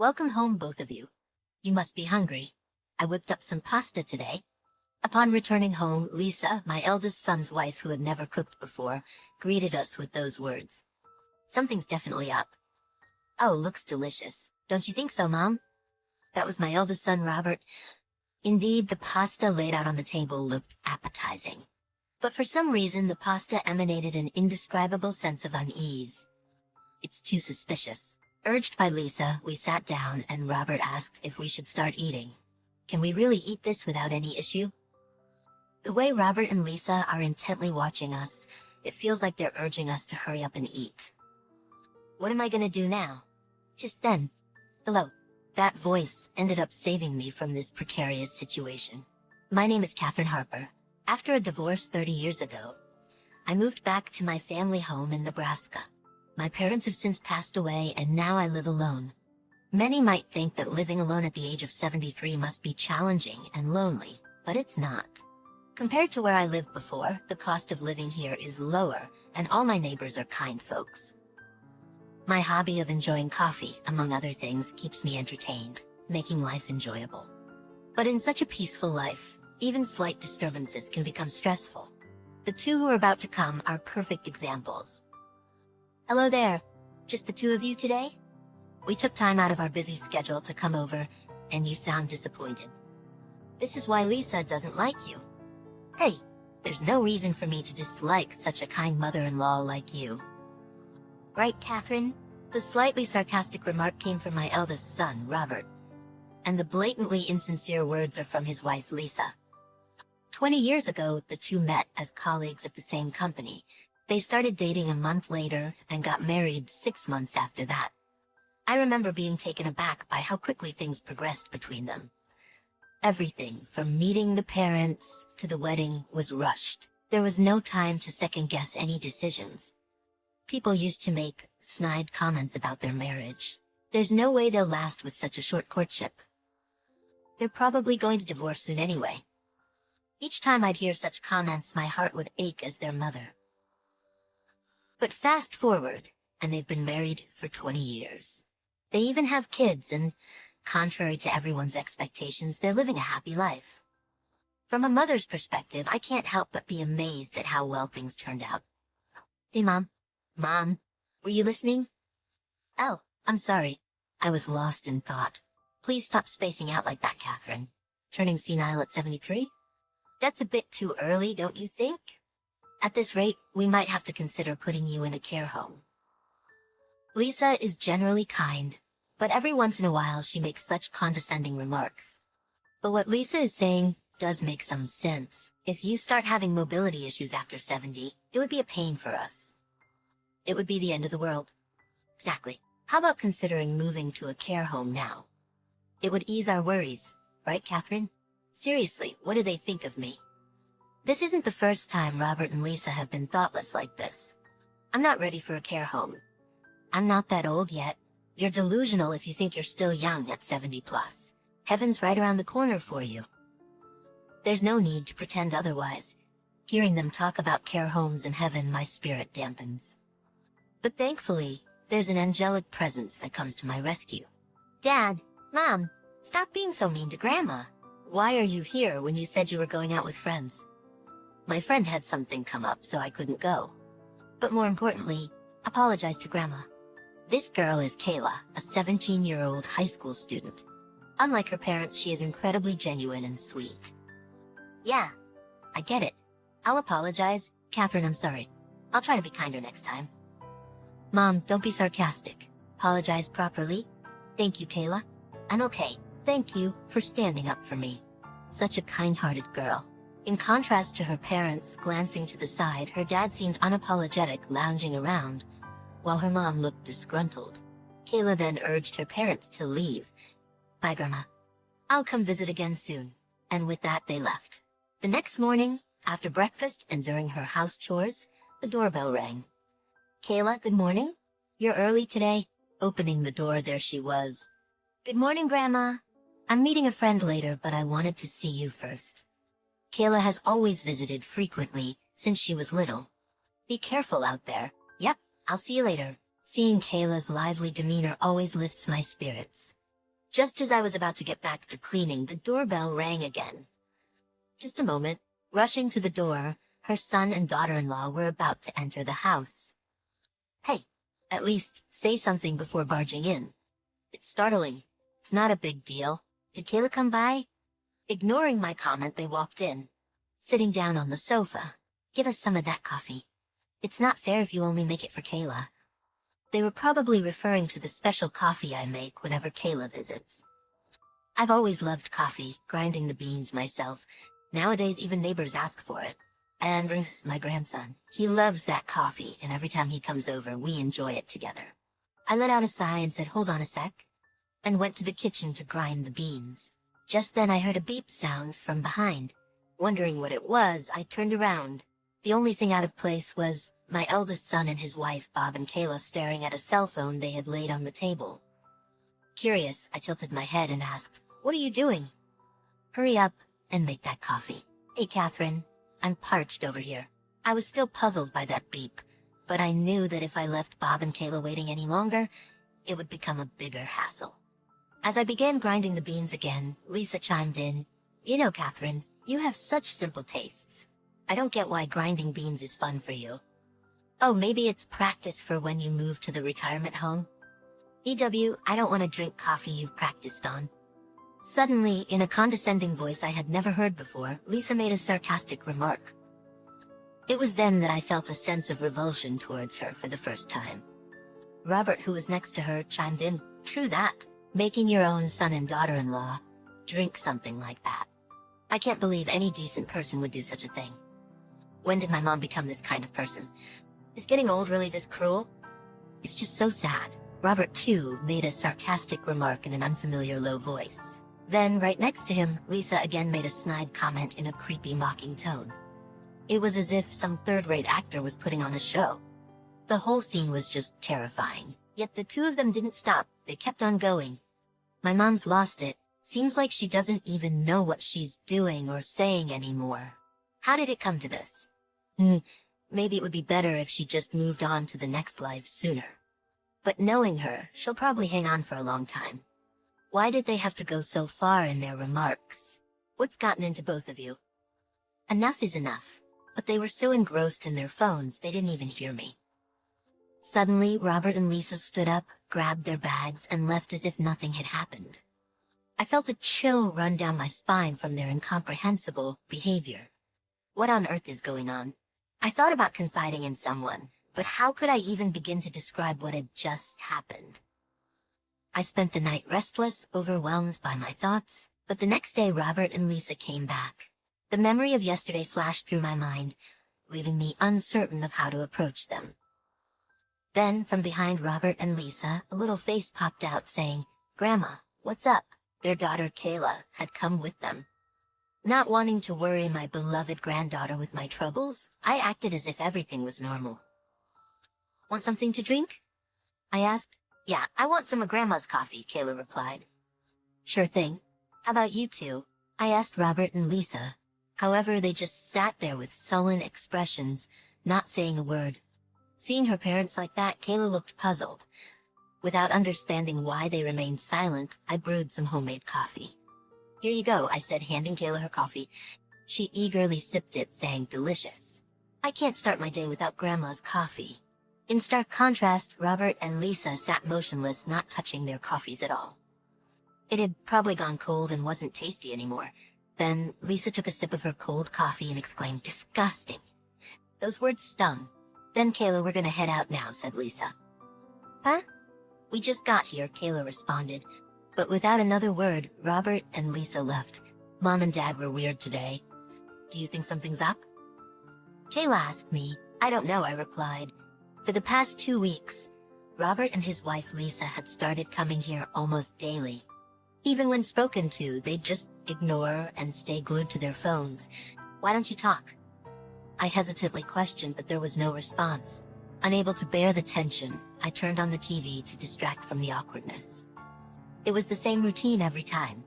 Welcome home, both of you. You must be hungry. I whipped up some pasta today. Upon returning home, Lisa, my eldest son's wife who had never cooked before, greeted us with those words. Something's definitely up. Oh, looks delicious. Don't you think so, Mom? That was my eldest son, Robert. Indeed, the pasta laid out on the table looked appetizing. But for some reason, the pasta emanated an indescribable sense of unease. It's too suspicious. Urged by Lisa, we sat down and Robert asked if we should start eating. Can we really eat this without any issue? The way Robert and Lisa are intently watching us, it feels like they're urging us to hurry up and eat. What am I gonna do now? Just then, hello. That voice ended up saving me from this precarious situation. My name is Catherine Harper. After a divorce 30 years ago, I moved back to my family home in Nebraska. My parents have since passed away and now I live alone. Many might think that living alone at the age of 73 must be challenging and lonely, but it's not. Compared to where I lived before, the cost of living here is lower and all my neighbors are kind folks. My hobby of enjoying coffee, among other things, keeps me entertained, making life enjoyable. But in such a peaceful life, even slight disturbances can become stressful. The two who are about to come are perfect examples. Hello there. Just the two of you today? We took time out of our busy schedule to come over, and you sound disappointed. This is why Lisa doesn't like you. Hey, there's no reason for me to dislike such a kind mother-in-law like you. Right, Catherine? The slightly sarcastic remark came from my eldest son, Robert. And the blatantly insincere words are from his wife, Lisa. 20 years ago, the two met as colleagues at the same company. They started dating a month later and got married 6 months after that. I remember being taken aback by how quickly things progressed between them. Everything, from meeting the parents to the wedding, was rushed. There was no time to second-guess any decisions. People used to make snide comments about their marriage. There's no way they'll last with such a short courtship. They're probably going to divorce soon anyway. Each time I'd hear such comments, my heart would ache as their mother. But fast forward, and they've been married for 20 years. They even have kids, and contrary to everyone's expectations, they're living a happy life. From a mother's perspective, I can't help but be amazed at how well things turned out. Hey, Mom. Mom, were you listening? Oh, I'm sorry. I was lost in thought. Please stop spacing out like that, Catherine. Turning senile at 73? That's a bit too early, don't you think? At this rate, we might have to consider putting you in a care home. Lisa is generally kind, but every once in a while she makes such condescending remarks. But what Lisa is saying does make some sense. If you start having mobility issues after 70, it would be a pain for us. It would be the end of the world. Exactly. How about considering moving to a care home now? It would ease our worries, right, Catherine? Seriously, what do they think of me? This isn't the first time Robert and Lisa have been thoughtless like this. I'm not ready for a care home. I'm not that old yet. You're delusional if you think you're still young at 70 plus. Heaven's right around the corner for you. There's no need to pretend otherwise. Hearing them talk about care homes and heaven, my spirit dampens. But thankfully, there's an angelic presence that comes to my rescue. Dad, Mom, stop being so mean to Grandma. Why are you here when you said you were going out with friends? My friend had something come up, so I couldn't go. But more importantly, apologize to Grandma. This girl is Kayla, a 17-year-old high school student. Unlike her parents, she is incredibly genuine and sweet. Yeah, I get it. I'll apologize. Catherine, I'm sorry. I'll try to be kinder next time. Mom, don't be sarcastic. Apologize properly. Thank you, Kayla. I'm okay. Thank you for standing up for me. Such a kind-hearted girl. In contrast to her parents glancing to the side, her dad seemed unapologetic, lounging around, while her mom looked disgruntled. Kayla then urged her parents to leave. Bye, Grandma. I'll come visit again soon. And with that, they left. The next morning, after breakfast and during her house chores, the doorbell rang. Kayla, good morning. You're early today. Opening the door, there she was. Good morning, Grandma. I'm meeting a friend later, but I wanted to see you first. Kayla has always visited frequently since she was little. Be careful out there. Yep, I'll see you later. Seeing Kayla's lively demeanor always lifts my spirits. Just as I was about to get back to cleaning, the doorbell rang again. Just a moment. Rushing to the door, her son and daughter-in-law were about to enter the house. Hey, at least say something before barging in. It's startling. It's not a big deal. Did Kayla come by? Ignoring my comment, they walked in. Sitting down on the sofa. Give us some of that coffee. It's not fair if you only make it for Kayla. They were probably referring to the special coffee I make whenever Kayla visits. I've always loved coffee, grinding the beans myself. Nowadays, even neighbors ask for it. And Ruth, my grandson, he loves that coffee, and every time he comes over, we enjoy it together. I let out a sigh and said, "Hold on a sec," and went to the kitchen to grind the beans. Just then I heard a beep sound from behind. Wondering what it was, I turned around. The only thing out of place was my eldest son and his wife, Bob and Kayla, staring at a cell phone they had laid on the table. Curious, I tilted my head and asked, "What are you doing?" "Hurry up and make that coffee." "Hey, Catherine, I'm parched over here." I was still puzzled by that beep, but I knew that if I left Bob and Kayla waiting any longer, it would become a bigger hassle. As I began grinding the beans again, Lisa chimed in, "You know, Catherine, you have such simple tastes. I don't get why grinding beans is fun for you." "Oh, maybe it's practice for when you move to the retirement home." "EW, I don't want to drink coffee you've practiced on." Suddenly, in a condescending voice I had never heard before, Lisa made a sarcastic remark. It was then that I felt a sense of revulsion towards her for the first time. Robert, who was next to her, chimed in, "True that. Making your own son and daughter-in-law drink something like that. I can't believe any decent person would do such a thing. When did my mom become this kind of person? Is getting old really this cruel? It's just so sad." Robert, too, made a sarcastic remark in an unfamiliar low voice. Then, right next to him, Lisa again made a snide comment in a creepy, mocking tone. It was as if some third-rate actor was putting on a show. The whole scene was just terrifying. Yet the two of them didn't stop. They kept on going. My mom's lost it. Seems like she doesn't even know what she's doing or saying anymore. How did it come to this? Maybe it would be better if she just moved on to the next life sooner. But knowing her, she'll probably hang on for a long time. Why did they have to go so far in their remarks? What's gotten into both of you? Enough is enough. But they were so engrossed in their phones, they didn't even hear me. Suddenly, Robert and Lisa stood up, grabbed their bags, and left as if nothing had happened. I felt a chill run down my spine from their incomprehensible behavior. What on earth is going on? I thought about confiding in someone, but how could I even begin to describe what had just happened? I spent the night restless, overwhelmed by my thoughts, but the next day Robert and Lisa came back. The memory of yesterday flashed through my mind, leaving me uncertain of how to approach them. Then, from behind Robert and Lisa, a little face popped out saying, "Grandma, what's up?" Their daughter Kayla had come with them. Not wanting to worry my beloved granddaughter with my troubles, I acted as if everything was normal. "Want something to drink?" I asked. "Yeah, I want some of Grandma's coffee," Kayla replied. "Sure thing. How about you two?" I asked Robert and Lisa. However, they just sat there with sullen expressions, not saying a word. Seeing her parents like that, Kayla looked puzzled. Without understanding why they remained silent, I brewed some homemade coffee. "Here you go," I said, handing Kayla her coffee. She eagerly sipped it, saying, "Delicious." I can't start my day without Grandma's coffee. In stark contrast, Robert and Lisa sat motionless, not touching their coffees at all. It had probably gone cold and wasn't tasty anymore. Then Lisa took a sip of her cold coffee and exclaimed, "Disgusting." Those words stung. "Then Kayla, we're gonna head out now," said Lisa. "Huh? We just got here," Kayla responded. But without another word, Robert and Lisa left. "Mom and Dad were weird today. Do you think something's up?" Kayla asked me. "I don't know," I replied. For the past 2 weeks, Robert and his wife Lisa had started coming here almost daily. Even when spoken to, they'd just ignore and stay glued to their phones. "Why don't you talk?" I hesitantly questioned, but there was no response. Unable to bear the tension, I turned on the TV to distract from the awkwardness. It was the same routine every time.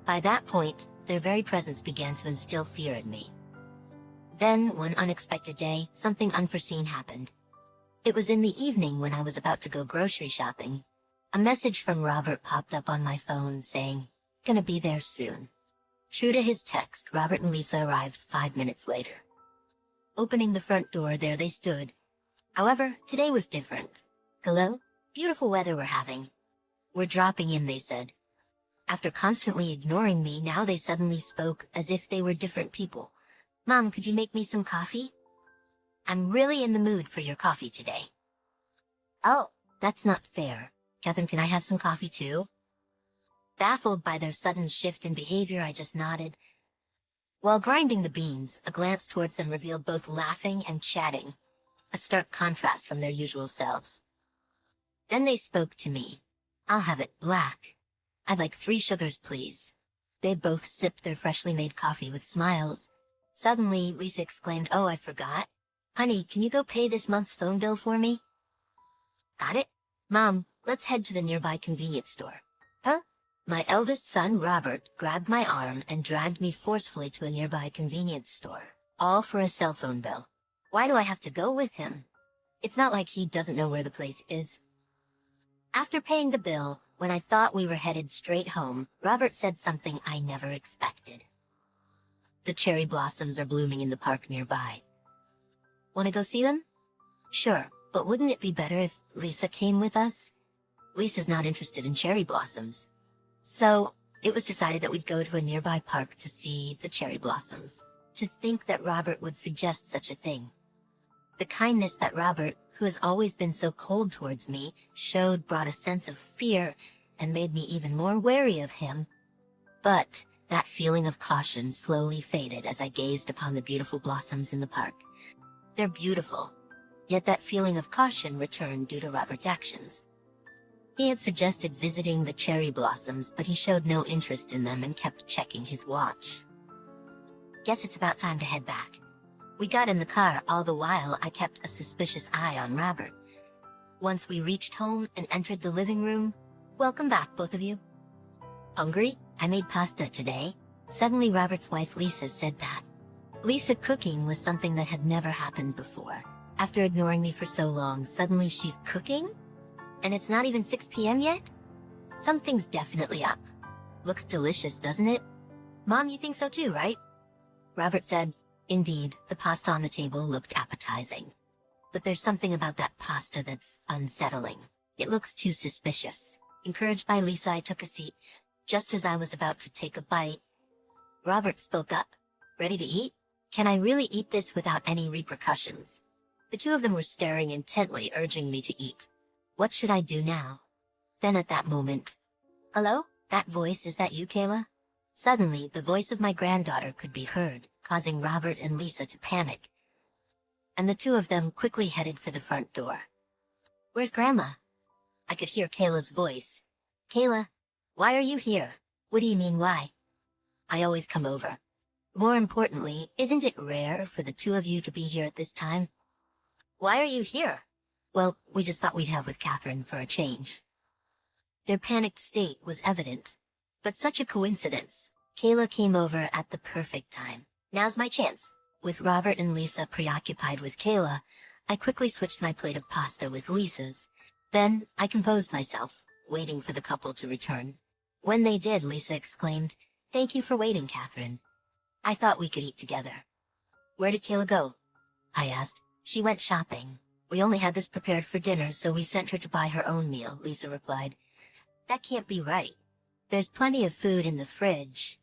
By that point, their very presence began to instill fear in me. Then, one unexpected day, something unforeseen happened. It was in the evening when I was about to go grocery shopping. A message from Robert popped up on my phone saying, "Gonna be there soon." True to his text, Robert and Lisa arrived 5 minutes later. Opening the front door, there they stood. However, today was different. "Hello? Beautiful weather we're having. We're dropping in," they said. After constantly ignoring me, now they suddenly spoke as if they were different people. "Mom, could you make me some coffee? I'm really in the mood for your coffee today." "Oh, that's not fair. Catherine, can I have some coffee too?" Baffled by their sudden shift in behavior, I just nodded. While grinding the beans, a glance towards them revealed both laughing and chatting, a stark contrast from their usual selves. Then they spoke to me. "I'll have it black. I'd like 3 sugars, please." They both sipped their freshly made coffee with smiles. Suddenly, Lisa exclaimed, "Oh, I forgot. Honey, can you go pay this month's phone bill for me?" "Got it. Mom, let's head to the nearby convenience store." "Huh?" My eldest son, Robert, grabbed my arm and dragged me forcefully to a nearby convenience store, all for a cell phone bill. Why do I have to go with him? It's not like he doesn't know where the place is. After paying the bill, when I thought we were headed straight home, Robert said something I never expected. "The cherry blossoms are blooming in the park nearby. Want to go see them?" "Sure, but wouldn't it be better if Lisa came with us?" Lisa's not interested in cherry blossoms. So, it was decided that we'd go to a nearby park to see the cherry blossoms. To think that Robert would suggest such a thing. The kindness that Robert, who has always been so cold towards me, showed brought a sense of fear and made me even more wary of him. But that feeling of caution slowly faded as I gazed upon the beautiful blossoms in the park. They're beautiful, yet that feeling of caution returned due to Robert's actions. He had suggested visiting the cherry blossoms, but he showed no interest in them and kept checking his watch. Guess it's about time to head back. We got in the car, all the while I kept a suspicious eye on Robert. Once we reached home and entered the living room, "Welcome back, both of you." "Hungry? I made pasta today." Suddenly Robert's wife Lisa said that. Lisa cooking was something that had never happened before. After ignoring me for so long, suddenly she's cooking? And it's not even 6 p.m. yet? Something's definitely up. Looks delicious, doesn't it? "Mom, you think so too, right?" Robert said. Indeed, the pasta on the table looked appetizing. But there's something about that pasta that's unsettling. It looks too suspicious. Encouraged by Lisa, I took a seat. Just as I was about to take a bite, Robert spoke up. "Ready to eat? Can I really eat this without any repercussions?" The two of them were staring intently, urging me to eat. What should I do now? Then at that moment, "Hello? That voice, is that you, Kayla?" Suddenly, the voice of my granddaughter could be heard, causing Robert and Lisa to panic. And the two of them quickly headed for the front door. "Where's Grandma?" I could hear Kayla's voice. "Kayla, why are you here?" "What do you mean, why?" "I always come over. More importantly, isn't it rare for the two of you to be here at this time?" "Why are you here?" "Well, we just thought we'd have with Catherine for a change." Their panicked state was evident. But such a coincidence. Kayla came over at the perfect time. Now's my chance. With Robert and Lisa preoccupied with Kayla, I quickly switched my plate of pasta with Lisa's. Then, I composed myself, waiting for the couple to return. When they did, Lisa exclaimed, "Thank you for waiting, Catherine. I thought we could eat together." "Where did Kayla go?" I asked. "She went shopping. We only had this prepared for dinner, so we sent her to buy her own meal," Lisa replied. "That can't be right. There's plenty of food in the fridge."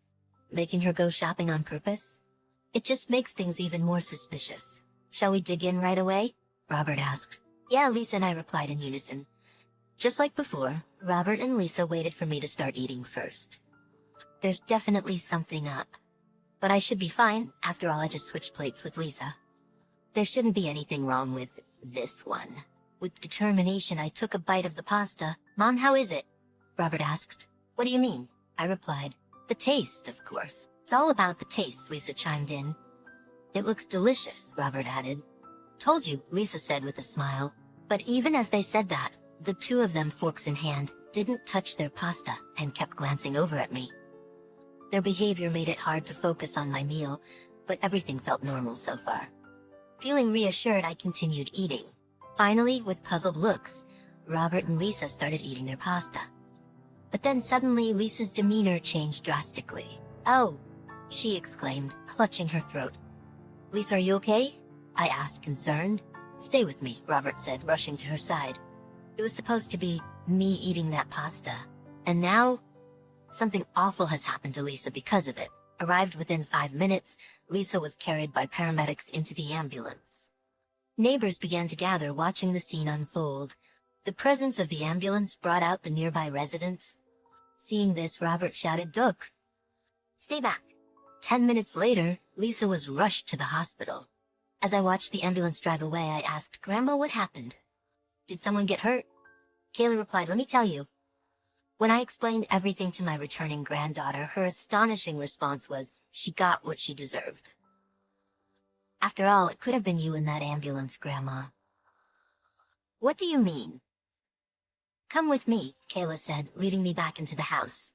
"Making her go shopping on purpose? It just makes things even more suspicious." "Shall we dig in right away?" Robert asked. "Yeah," Lisa and I replied in unison. Just like before, Robert and Lisa waited for me to start eating first. There's definitely something up. But I should be fine. After all, I just switched plates with Lisa. There shouldn't be anything wrong with this one. With determination, I took a bite of the pasta. "Mom, how is it?" Robert asked. "What do you mean?" I replied. "The taste, of course. It's all about the taste," Lisa chimed in. "It looks delicious," Robert added. "Told you," Lisa said with a smile. But even as they said that, the two of them, forks in hand, didn't touch their pasta and kept glancing over at me. Their behavior made it hard to focus on my meal, but everything felt normal so far. Feeling reassured, I continued eating. Finally, with puzzled looks, Robert and Lisa started eating their pasta. But then suddenly Lisa's demeanor changed drastically. "Oh," she exclaimed, clutching her throat. "Lisa, are you okay?" I asked, concerned. "Stay with me," Robert said, rushing to her side. It was supposed to be me eating that pasta. And now, something awful has happened to Lisa because of it. Arrived within 5 minutes, Lisa was carried by paramedics into the ambulance. Neighbors began to gather, watching the scene unfold. The presence of the ambulance brought out the nearby residents. Seeing this, Robert shouted, "Duck! Stay back!" 10 minutes later, Lisa was rushed to the hospital. As I watched the ambulance drive away, I asked, "Grandma, what happened? Did someone get hurt?" Kayla replied, "Let me tell you." When I explained everything to my returning granddaughter, her astonishing response was, she got what she deserved. "After all, it could have been you in that ambulance, Grandma." "What do you mean?" "Come with me," Kayla said, leading me back into the house.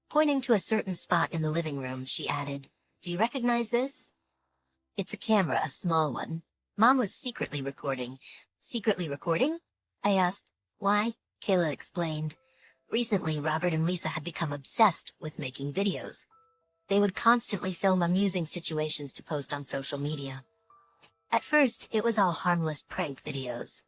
Pointing to a certain spot in the living room, she added, "Do you recognize this?" "It's a camera, a small one. Mom was secretly recording." "Secretly recording?" I asked. "Why?" Kayla explained. Recently, Robert and Lisa had become obsessed with making videos. They would constantly film amusing situations to post on social media. At first, it was all harmless prank videos.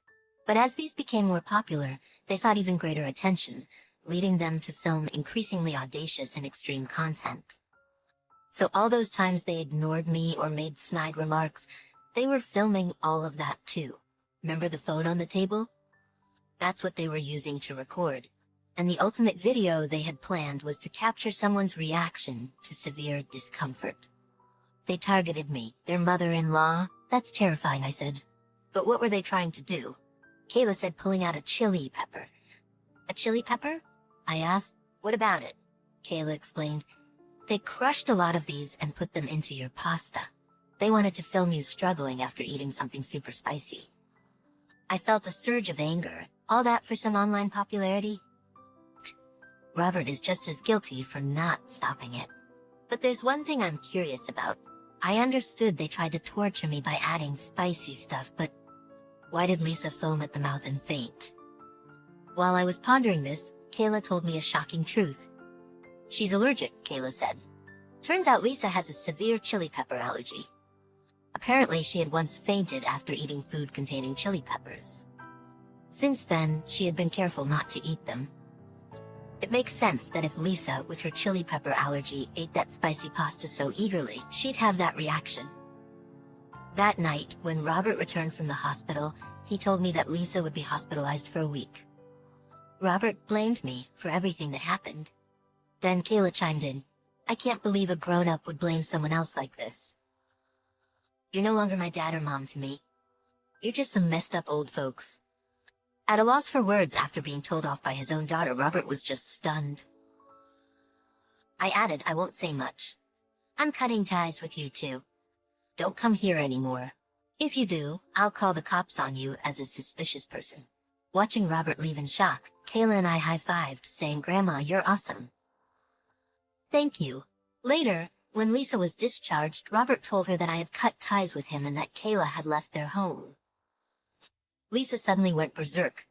But as these became more popular, they sought even greater attention, leading them to film increasingly audacious and extreme content. So all those times they ignored me or made snide remarks, they were filming all of that too. Remember the phone on the table? That's what they were using to record. And the ultimate video they had planned was to capture someone's reaction to severe discomfort. They targeted me, their mother-in-law. "That's terrifying," I said. "But what were they trying to do?" Kayla said, pulling out a chili pepper. "A chili pepper?" I asked. "What about it?" Kayla explained. "They crushed a lot of these and put them into your pasta. They wanted to film you struggling after eating something super spicy." I felt a surge of anger. All that for some online popularity? Robert is just as guilty for not stopping it. But there's one thing I'm curious about. I understood they tried to torture me by adding spicy stuff, but why did Lisa foam at the mouth and faint? While I was pondering this, Kayla told me a shocking truth. "She's allergic," Kayla said. "Turns out Lisa has a severe chili pepper allergy." Apparently, she had once fainted after eating food containing chili peppers. Since then, she had been careful not to eat them. It makes sense that if Lisa, with her chili pepper allergy, ate that spicy pasta so eagerly, she'd have that reaction. That night, when Robert returned from the hospital, he told me that Lisa would be hospitalized for a week. Robert blamed me for everything that happened. Then Kayla chimed in. "I can't believe a grown-up would blame someone else like this. You're no longer my dad or mom to me. You're just some messed up old folks." At a loss for words after being told off by his own daughter, Robert was just stunned. I added, "I won't say much. I'm cutting ties with you too. Don't come here anymore. If you do, I'll call the cops on you as a suspicious person." Watching Robert leave in shock, Kayla and I high-fived, saying, "Grandma, you're awesome." "Thank you." Later, when Lisa was discharged, Robert told her that I had cut ties with him and that Kayla had left their home. Lisa suddenly went berserk.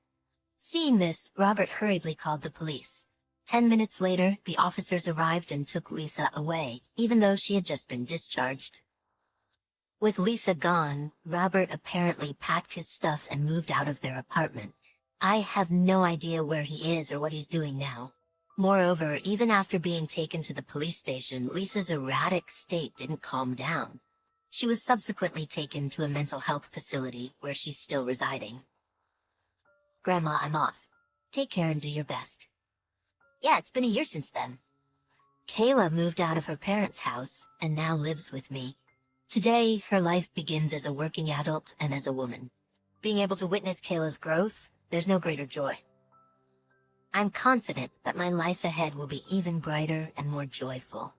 Seeing this, Robert hurriedly called the police. 10 minutes later, the officers arrived and took Lisa away, even though she had just been discharged. With Lisa gone, Robert apparently packed his stuff and moved out of their apartment. I have no idea where he is or what he's doing now. Moreover, even after being taken to the police station, Lisa's erratic state didn't calm down. She was subsequently taken to a mental health facility where she's still residing. "Grandma, I'm off. Take care and do your best." "Yeah, it's been a year since then." Kayla moved out of her parents' house and now lives with me. Today, her life begins as a working adult and as a woman. Being able to witness Kayla's growth, there's no greater joy. I'm confident that my life ahead will be even brighter and more joyful.